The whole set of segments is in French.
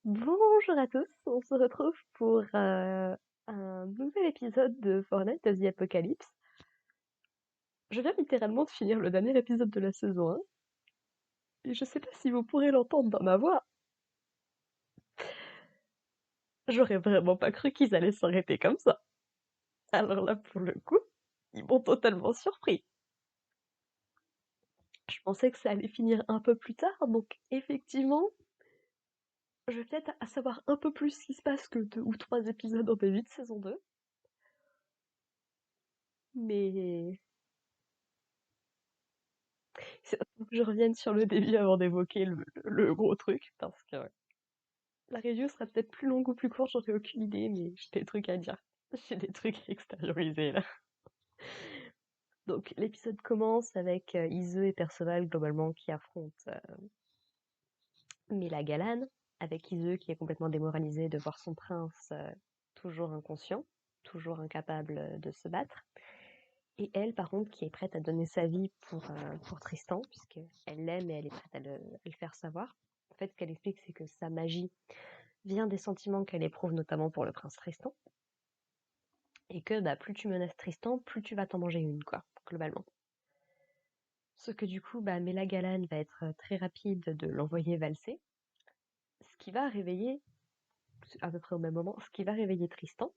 Bonjour à tous, on se retrouve pour un nouvel épisode de Fortnite of the Apocalypse. Je viens littéralement de finir le dernier épisode de la saison 1, et je sais pas si vous pourrez l'entendre dans ma voix. J'aurais vraiment pas cru qu'ils allaient s'arrêter comme ça. Alors là, pour le coup, ils m'ont totalement surpris. Je pensais que ça allait finir un peu plus tard, donc effectivement, je vais peut-être à savoir un peu plus ce qui se passe que 2 ou 3 épisodes en début de saison 2. Mais faut que je revienne sur le début avant d'évoquer le gros truc, parce que la review sera peut-être plus longue ou plus courte, j'en ai aucune idée, mais j'ai des trucs à dire. J'ai des trucs à extérioriser là. Donc l'épisode commence avec Ise et Perceval globalement qui affrontent Mela Galan, avec Ise qui est complètement démoralisée de voir son prince toujours inconscient, toujours incapable de se battre. Et elle, par contre, qui est prête à donner sa vie pour Tristan, puisqu'elle l'aime et elle est prête à le faire savoir. En fait, ce qu'elle explique, c'est que sa magie vient des sentiments qu'elle éprouve notamment pour le prince Tristan. Et que bah, plus tu menaces Tristan, plus tu vas t'en manger une, quoi, globalement. Ce que du coup, bah, Mela Galan va être très rapide de l'envoyer valser, ce qui va réveiller, à peu près au même moment, ce qui va réveiller Tristan.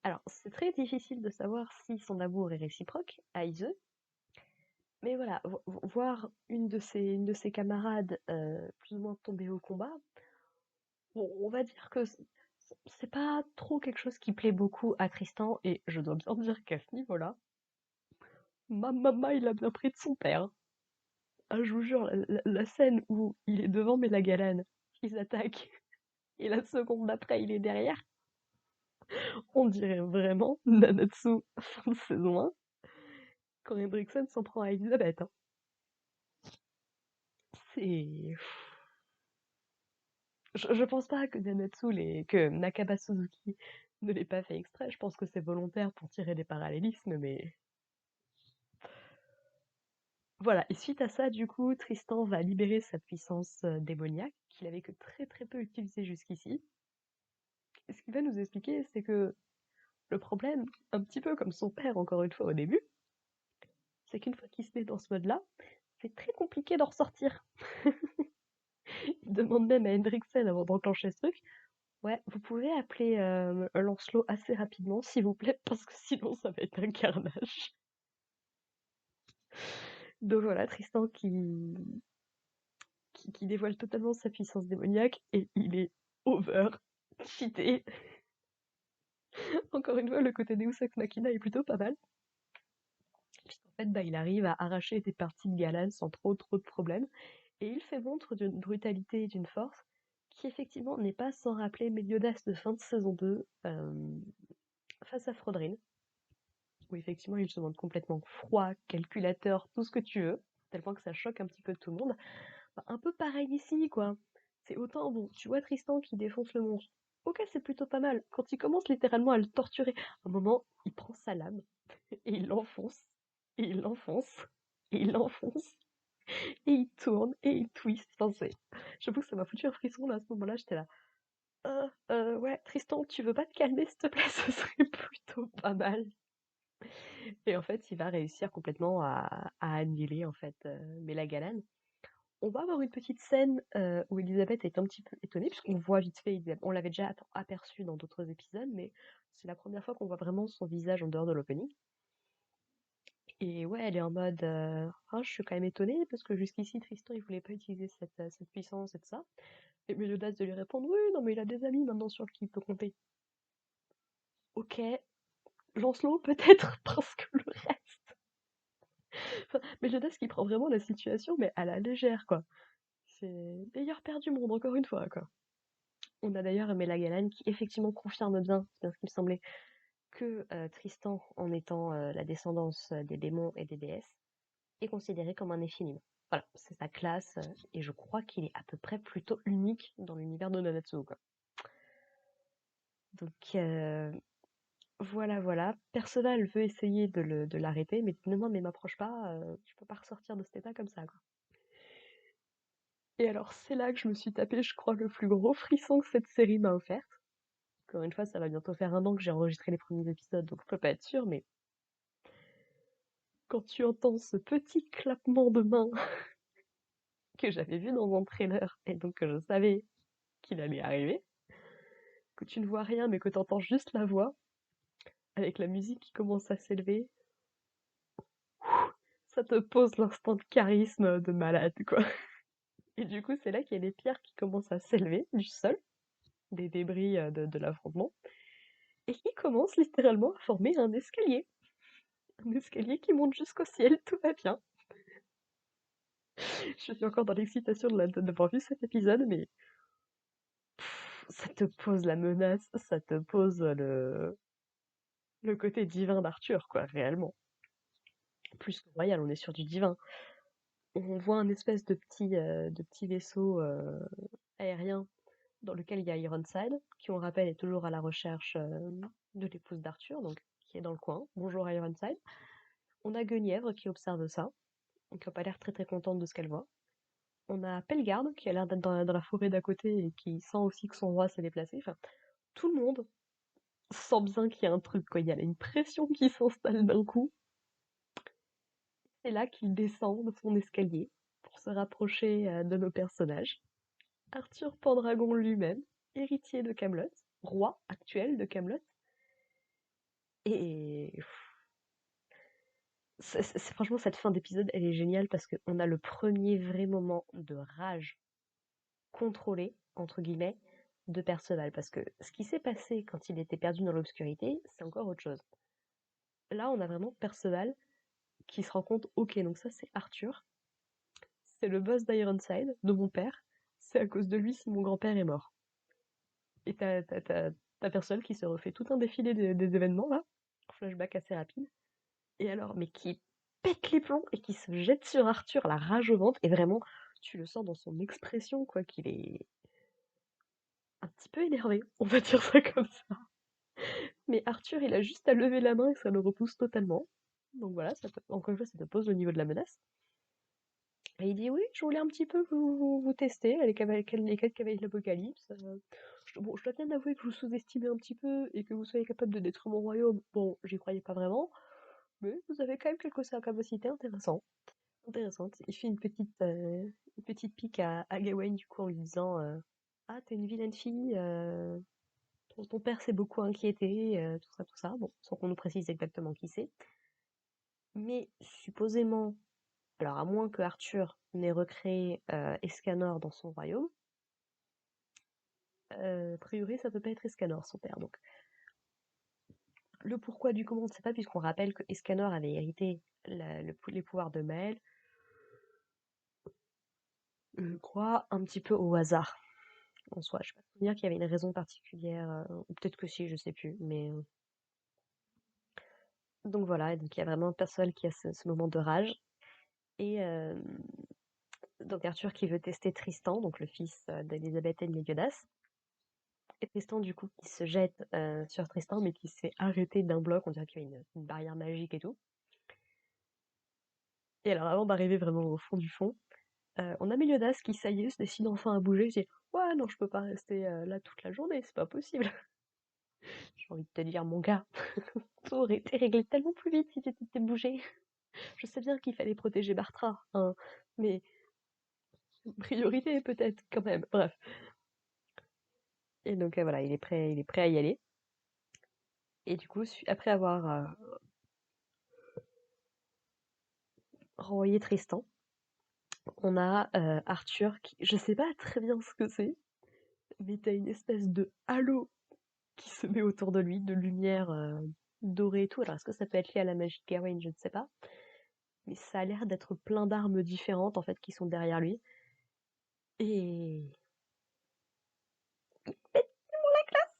Alors, c'est très difficile de savoir si son amour est réciproque à Ise, mais voilà, voir une de ses camarades plus ou moins tomber au combat, bon, on va dire que c'est pas trop quelque chose qui plaît beaucoup à Tristan, et je dois bien dire qu'à ce niveau-là, ma maman, il a bien pris de son père. Ah, je vous jure, la scène où il est devant Mélagalane, ils attaquent, et la seconde d'après, il est derrière, on dirait vraiment Nanatsu fin de saison 1, quand Hendrickson s'en prend à Elisabeth. Hein. C'est... Je pense pas que que Nakaba Suzuki ne l'ait pas fait exprès, je pense que c'est volontaire pour tirer des parallélismes, mais... Voilà, et suite à ça, du coup, Tristan va libérer sa puissance démoniaque, qu'il avait que très très peu utilisée jusqu'ici. Et ce qu'il va nous expliquer, c'est que le problème, un petit peu comme son père encore une fois au début, c'est qu'une fois qu'il se met dans ce mode-là, c'est très compliqué d'en ressortir. Il demande même à Hendrickson avant d'enclencher ce truc, ouais, vous pouvez appeler Lancelot assez rapidement, s'il vous plaît, parce que sinon ça va être un carnage. Donc voilà, Tristan qui dévoile totalement sa puissance démoniaque, et il est over, cheaté. Encore une fois, le côté Deus Ex Machina est plutôt pas mal. Puisqu'en fait, bah, il arrive à arracher des parties de Galan sans trop de problèmes. Et il fait montre d'une brutalité et d'une force qui effectivement n'est pas sans rappeler Meliodas de fin de saison 2 face à Frodrin, où effectivement il se montre complètement froid, calculateur, tout ce que tu veux, tel point que ça choque un petit peu tout le monde. Bah, un peu pareil ici, quoi. C'est autant, bon, tu vois Tristan qui défonce le monstre. Ok, c'est plutôt pas mal. Quand il commence littéralement à le torturer, à un moment, il prend sa lame et il l'enfonce, et il l'enfonce, et il l'enfonce, et il tourne, et il twist. Enfin, j'avoue que ça m'a foutu un frisson là à ce moment-là, j'étais là. Ouais, Tristan, tu veux pas te calmer s'il te plaît, ce serait plutôt pas mal. Et en fait, il va réussir complètement à annihiler en fait Mela Galan. On va avoir une petite scène où Elisabeth est un petit peu étonnée, puisqu'on voit vite fait Elisabeth. On l'avait déjà aperçu dans d'autres épisodes, mais c'est la première fois qu'on voit vraiment son visage en dehors de l'opening. Et ouais, elle est en mode ah, je suis quand même étonnée, parce que jusqu'ici, Tristan, il voulait pas utiliser cette puissance et tout ça. Et Meliodas de lui répondre oui, non, mais il a des amis maintenant sur qui il peut compter. Ok, Lancelot peut-être, parce que le reste. Enfin, Meliodas qui prend vraiment la situation, mais à la légère, quoi. C'est meilleur père du monde, encore une fois, quoi. On a d'ailleurs Mela Galan qui effectivement confirme bien, c'est bien ce qui me semblait, que Tristan, en étant la descendance des démons et des déesses, est considéré comme un Néphilim. Voilà, c'est sa classe, et je crois qu'il est à peu près plutôt unique dans l'univers de Nanatsu, quoi. Donc voilà, voilà. Perceval veut essayer de l'arrêter, mais non, non, mais m'approche pas, tu peux pas ressortir de cet état comme ça, quoi. Et alors, c'est là que je me suis tapé, je crois, le plus gros frisson que cette série m'a offert. Encore une fois, ça va bientôt faire 1 an que j'ai enregistré les premiers épisodes, donc je peux pas être sûre, mais quand tu entends ce petit clappement de main que j'avais vu dans un trailer, et donc que je savais qu'il allait arriver, que tu ne vois rien, mais que tu entends juste la voix, avec la musique qui commence à s'élever, ça te pose l'instant de charisme de malade, quoi. Et du coup, c'est là qu'il y a des pierres qui commencent à s'élever du sol, des débris de l'affrontement, et qui commencent littéralement à former un escalier. Un escalier qui monte jusqu'au ciel, tout va bien. Je suis encore dans l'excitation d'avoir vu cet épisode, mais ça te pose la menace, ça te pose le côté divin d'Arthur, quoi, réellement. Plus que royal, on est sur du divin. On voit un espèce de petit vaisseau aérien dans lequel il y a Ironside, qui on rappelle est toujours à la recherche de l'épouse d'Arthur, donc qui est dans le coin. Bonjour Ironside. On a Guenièvre qui observe ça, donc qui n'a pas l'air très très contente de ce qu'elle voit. On a Pellegarde qui a l'air d'être dans la forêt d'à côté et qui sent aussi que son roi s'est déplacé. Enfin, tout le monde sent bien qu'il y a un truc, quoi. Il y a une pression qui s'installe d'un coup. C'est là qu'il descend de son escalier pour se rapprocher de nos personnages. Arthur Pendragon lui-même, héritier de Camelot, roi actuel de Camelot. Et franchement, cette fin d'épisode, elle est géniale parce qu'on a le premier vrai moment de rage contrôlée, entre guillemets, de Perceval. Parce que ce qui s'est passé quand il était perdu dans l'obscurité, c'est encore autre chose. Là, on a vraiment Perceval qui se rend compte, ok, donc ça c'est Arthur, c'est le boss d'Ironside, de mon père, c'est à cause de lui si mon grand-père est mort. Et t'as Perceval qui se refait tout un défilé des événements là, flashback assez rapide, et alors, mais qui pète les plombs et qui se jette sur Arthur, la rage au ventre, et vraiment, tu le sens dans son expression, quoi, qu'il est un petit peu énervé, on va dire ça comme ça. Mais Arthur, il a juste à lever la main et ça le repousse totalement. Donc voilà, encore une fois, ça te pose le niveau de la menace. Et il dit oui, je voulais un petit peu vous tester, les 4 cavaliers de l'Apocalypse. Bon, je dois bien avouer que vous sous-estimez un petit peu et que vous soyez capable de détruire mon royaume. Bon, j'y croyais pas vraiment, mais vous avez quand même quelques capacités intéressantes. Il fait une petite pique à Gawain du coup en lui disant ah, t'es une vilaine fille, ton père s'est beaucoup inquiété, tout ça, bon, sans qu'on nous précise exactement qui c'est. Mais supposément, alors à moins que Arthur n'ait recréé Escanor dans son royaume, a priori ça peut pas être Escanor son père. Donc le pourquoi du comment on ne sait pas, puisqu'on rappelle que Escanor avait hérité les pouvoirs de Maël, je crois un petit peu au hasard en soi. Je ne peux pas te dire qu'il y avait une raison particulière, ou peut-être que si, je sais plus. Mais donc voilà, donc il y a vraiment un personnage qui a ce moment de rage. Et donc Arthur qui veut tester Tristan, donc le fils d'Elisabeth et de Méliodas. Et Tristan, du coup, qui se jette sur Tristan, mais qui se fait arrêter d'un bloc. On dirait qu'il y a une barrière magique et tout. Et alors, avant d'arriver vraiment au fond du fond, on a Méliodas qui, ça y est, se décide enfin à bouger. Il dit ouais, non, je peux pas rester là toute la journée, c'est pas possible. J'ai envie de te dire, mon gars, tout aurait été réglé tellement plus vite si tu t'étais bougé. Je sais bien qu'il fallait protéger Bartra, hein, mais priorité peut-être quand même. Bref. Et donc voilà, il est prêt à y aller. Et du coup, après avoir renvoyé Tristan, on a Arthur qui, je sais pas très bien ce que c'est, mais t'as une espèce de halo qui se met autour de lui, de lumière dorée et tout. Alors est-ce que ça peut être lié à la magie de Gawain, je ne sais pas. Mais ça a l'air d'être plein d'armes différentes en fait qui sont derrière lui. Et il pète tellement la classe.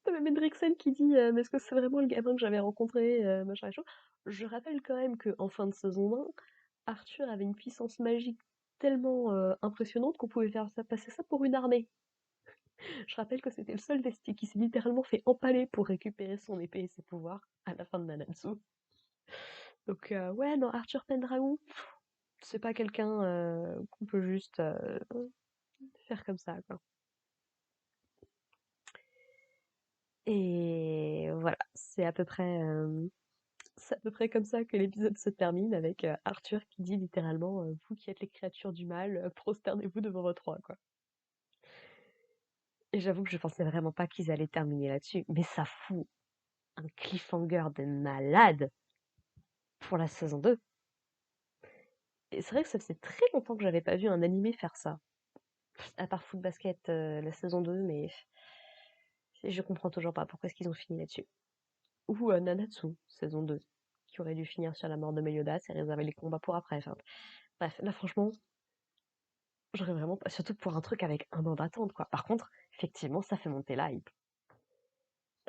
T'as même Hendrickson qui dit mais est-ce que c'est vraiment le gamin que j'avais rencontré, machin et tout. Je rappelle quand même qu'en fin de saison 1, Arthur avait une puissance magique tellement impressionnante qu'on pouvait faire ça, passer ça pour une armée. Je rappelle que c'était le seul Desti qui s'est littéralement fait empaler pour récupérer son épée et ses pouvoirs à la fin de Nanatsu. Donc ouais, non, Arthur Pendragon, C'est pas quelqu'un qu'on peut juste faire comme ça, quoi. Et voilà, c'est à peu près comme ça que l'épisode se termine avec Arthur qui dit littéralement vous qui êtes les créatures du mal, prosternez-vous devant votre roi, quoi. Et j'avoue que je pensais vraiment pas qu'ils allaient terminer là-dessus, mais ça fout un cliffhanger de malade pour la saison 2. Et c'est vrai que ça faisait très longtemps que j'avais pas vu un animé faire ça. À part Foot Basket, la saison 2, mais je comprends toujours pas pourquoi est-ce qu'ils ont fini là-dessus. Ou Nanatsu, saison 2, qui aurait dû finir sur la mort de Meliodas et réserver les combats pour après. Enfin, bref, là franchement, j'aurais vraiment pas, surtout pour un truc avec un an d'attente, quoi. Par contre, effectivement, ça fait monter la hype.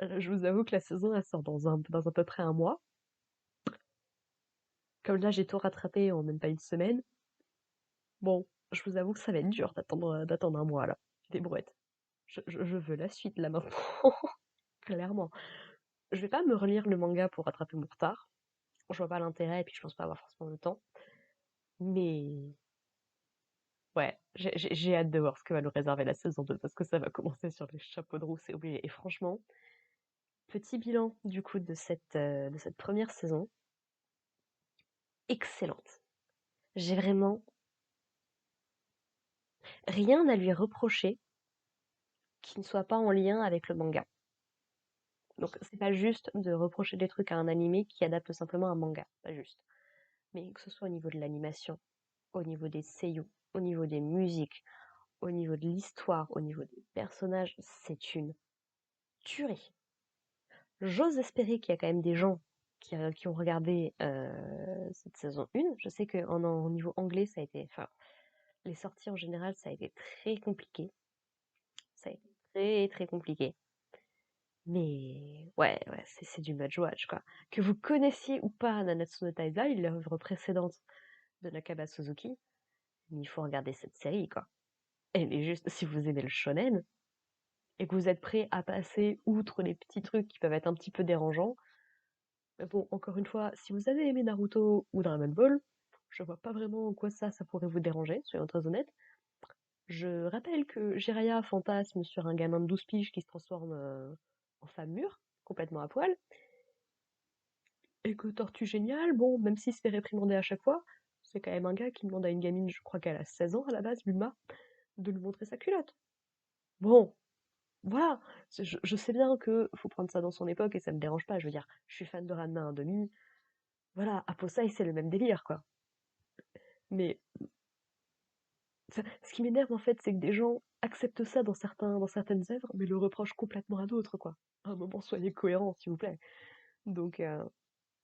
Je vous avoue que la saison, elle sort dans à peu près un mois. Comme là, j'ai tout rattrapé en même pas une semaine. Bon, je vous avoue que ça va être dur d'attendre un mois, là. Des brouettes. Je veux la suite, là, maintenant. Clairement. Je vais pas me relire le manga pour rattraper mon retard. Je vois pas l'intérêt et puis je pense pas avoir forcément le temps. Mais ouais, j'ai hâte de voir ce que va nous réserver la saison 2 parce que ça va commencer sur les chapeaux de roue, c'est obligé. Et franchement, petit bilan du coup de cette première saison, excellente. J'ai vraiment rien à lui reprocher qui ne soit pas en lien avec le manga. Donc c'est pas juste de reprocher des trucs à un animé qui adapte simplement un manga, pas juste. Mais que ce soit au niveau de l'animation, au niveau des seiyuu, au niveau des musiques, au niveau de l'histoire, au niveau des personnages, c'est une tuerie. J'ose espérer qu'il y a quand même des gens qui ont regardé cette saison 1. Je sais au niveau anglais, ça a été, enfin, les sorties en général, ça a été très compliqué. Ça a été très très compliqué. Mais ouais, c'est du must watch, quoi. Que vous connaissiez ou pas Nanatsu no Taizai, l'œuvre précédente de Nakaba Suzuki, il faut regarder cette série, quoi. Elle est juste, si vous aimez le shonen, et que vous êtes prêt à passer outre les petits trucs qui peuvent être un petit peu dérangeants, mais bon, encore une fois, si vous avez aimé Naruto ou Dragon Ball, je vois pas vraiment en quoi ça pourrait vous déranger, soyons très honnêtes. Je rappelle que Jiraiya fantasme sur un gamin de 12 piges qui se transforme en femme mûre, complètement à poil, et que Tortue Génial, bon, même s'il se fait réprimander à chaque fois, c'est quand même un gars qui demande à une gamine, je crois qu'elle a 16 ans à la base, Bulma, de lui montrer sa culotte. Bon, voilà, je sais bien que faut prendre ça dans son époque et ça me dérange pas, je veux dire, je suis fan de Ranma 1,5, voilà, Aposai c'est le même délire, quoi. Mais ce qui m'énerve en fait, c'est que des gens acceptent ça dans certaines œuvres, mais le reprochent complètement à d'autres, quoi. À un moment, soyez cohérents, s'il vous plaît. Donc,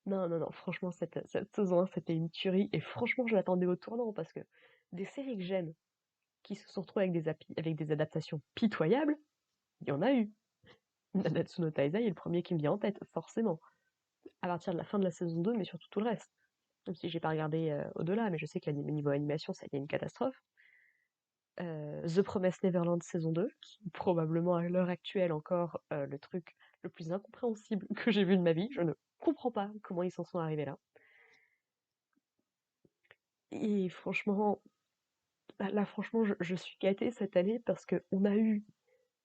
non, franchement, cette saison 1, c'était une tuerie, et franchement, je l'attendais au tournant, parce que des séries que j'aime, qui se sont retrouvées avec des adaptations pitoyables, il y en a eu. Nanatsu no Taizai est le premier qui me vient en tête, forcément. À partir de la fin de la saison 2, mais surtout tout le reste. Même si j'ai pas regardé au-delà, mais je sais que niveau animation, ça a été une catastrophe. The Promised Neverland saison 2, qui est probablement à l'heure actuelle encore le truc le plus incompréhensible que j'ai vu de ma vie. Je ne comprends pas comment ils s'en sont arrivés là. Et franchement, là franchement, je suis gâtée cette année parce qu'on a eu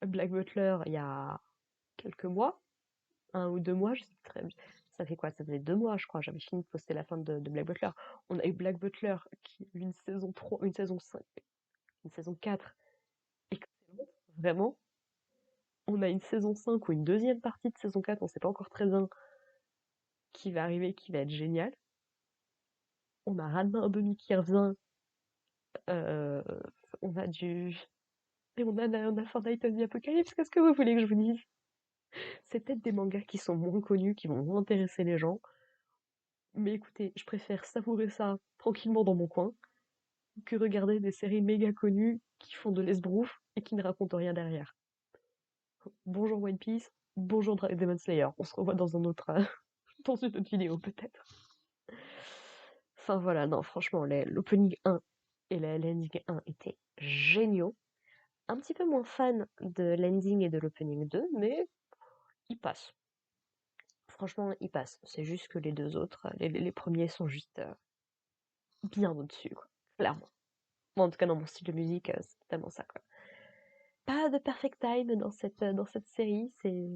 Black Butler il y a quelques mois, 1 ou 2 mois, je sais plus très bien. Ça fait quoi? Ça faisait 2 mois, je crois. J'avais fini de poster la fin de Black Butler. On a eu Black Butler qui a eu une saison 3, une saison 5, une saison 4 excellente, vraiment. On a une saison 5 ou une deuxième partie de saison 4, on sait pas encore très bien qui va arriver, qui va être génial. On a Ranma un demi qui revient. euh, on a du. Et on a Fortnite of the Apocalypse, qu'est-ce que vous voulez que je vous dise? C'est peut-être des mangas qui sont moins connus, qui vont moins intéresser les gens. Mais écoutez, je préfère savourer ça tranquillement dans mon coin que regarder des séries méga connues qui font de l'esbrouf et qui ne racontent rien derrière. Bonjour One Piece, bonjour Demon Slayer. On se revoit dans dans une autre vidéo peut-être. Enfin voilà, non, franchement, l'opening 1 et la l'ending 1 étaient géniaux. Un petit peu moins fan de l'ending et de l'opening 2, mais ils passent. Franchement, ils passent. C'est juste que les deux autres, les premiers sont juste bien au-dessus, quoi, clairement. Moi, en tout cas, dans mon style de musique, c'est totalement ça, quoi. Pas de perfect time dans cette série, c'est,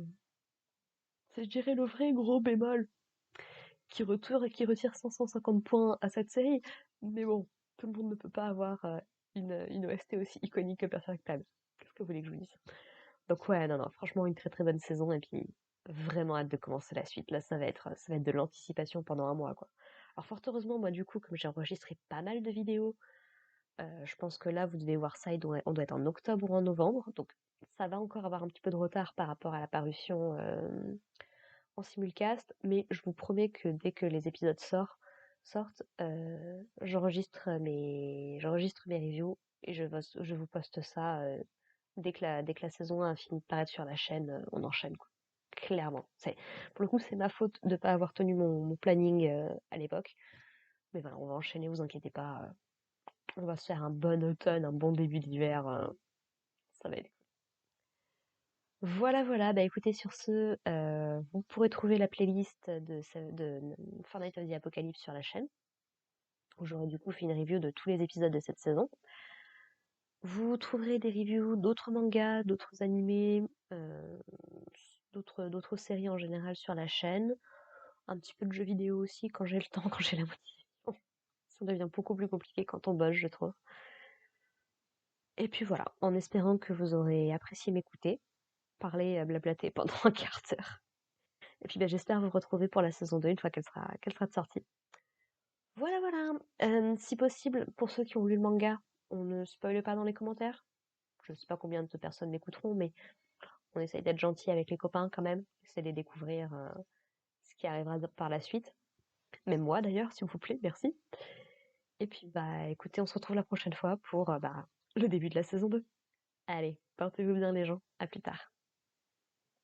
je dirais, le vrai gros bémol qui retire 550 points à cette série. Mais bon, tout le monde ne peut pas avoir une OST aussi iconique que Perfect Time. Qu'est-ce que vous voulez que je vous dise? Donc ouais, non, non, franchement, une très très bonne saison et puis vraiment hâte de commencer la suite. Là, ça va être de l'anticipation pendant un mois, quoi. Alors fort heureusement, moi du coup, comme j'ai enregistré pas mal de vidéos, je pense que là, vous devez voir ça, on doit être en octobre ou en novembre, donc ça va encore avoir un petit peu de retard par rapport à la parution en simulcast, mais je vous promets que dès que les épisodes sortent, j'enregistre mes reviews et je vous poste ça dès que la saison 1 a fini de paraître sur la chaîne, on enchaîne, quoi. Clairement. Pour le coup, c'est ma faute de ne pas avoir tenu mon planning à l'époque. Mais voilà, on va enchaîner, vous inquiétez pas. On va se faire un bon automne, un bon début d'hiver. Ça va être. Voilà, voilà. Bah écoutez, sur ce, vous pourrez trouver la playlist de Fortnite of the Apocalypse sur la chaîne, où j'aurai du coup fait une review de tous les épisodes de cette saison. Vous trouverez des reviews d'autres mangas, d'autres animés, d'autres séries en général sur la chaîne. Un petit peu de jeux vidéo aussi quand j'ai le temps, quand j'ai la motivation. Ça devient beaucoup plus compliqué quand on bosse, je trouve. Et puis voilà, en espérant que vous aurez apprécié m'écouter, parler, blablater pendant un quart d'heure. Et puis bah, j'espère vous retrouver pour la saison 2 une fois qu'elle sera de sortie. Voilà, voilà. Si possible, pour ceux qui ont lu le manga, on ne spoile pas dans les commentaires. Je ne sais pas combien de personnes m'écouteront, mais on essaye d'être gentil avec les copains quand même. Essayer de les découvrir ce qui arrivera par la suite. Même moi d'ailleurs, s'il vous plaît, merci. Et puis bah écoutez, on se retrouve la prochaine fois pour le début de la saison 2. Allez, portez-vous bien les gens, à plus tard.